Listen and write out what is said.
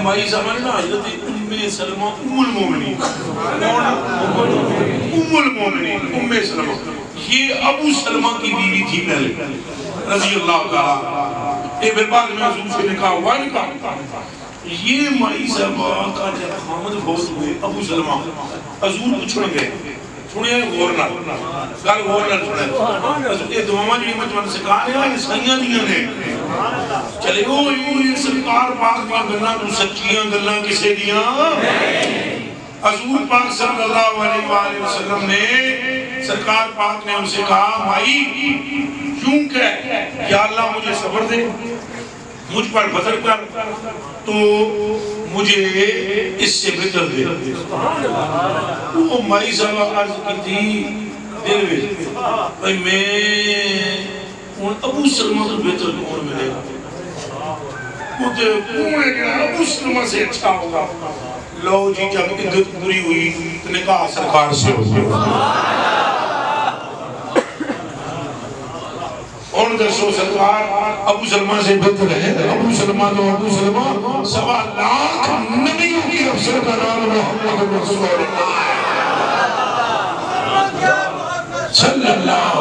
مائی زمان نا حضرت ام سلمہ ام المومنین ام سلمہ یہ ابو سلمہ کی بیوی تھی پہلے رضی اللہ تعالیٰ یہ پھر بعد میں حضور سے نکاح ہوا یہ مائی زمان کا جب خامد بہت ہوئے ابو سلمہ حضور کو چھوڑ گئے سنیے غورنا گل غورنا سنے یہ دعاواں جو مجمع سے کہا ہے یہ سائیاں دیا نے چلے گو یہ سرکار پاک میں گلنا تو سچیاں گلنا کسے دیا حضور پاک صلی اللہ علیہ وآلہ وسلم نے سرکار پاک نے ان سے کہا مائی یوں کہ یا اللہ مجھے صبر دے مجھ پر بذر کر تو مجھے اس سے بہتر دے وہ مائی صاحبہ عرض کی تھی دل میں بھئی میں ابو سلمہ تو بہتر کون ملے گا وہ ابو سلمہ سے اچھا ہوگا لو جی جب عدت پوری ہوئی تو نکاح سرکار سے ہوگا ان درسو سرکار ابو سلمہ سے بہتر ہے ابو سلمہ تو ابو سلمہ 1.25 لاکھ نبیوں کی افسر کا نام محمد رسول اللہ صلی اللہ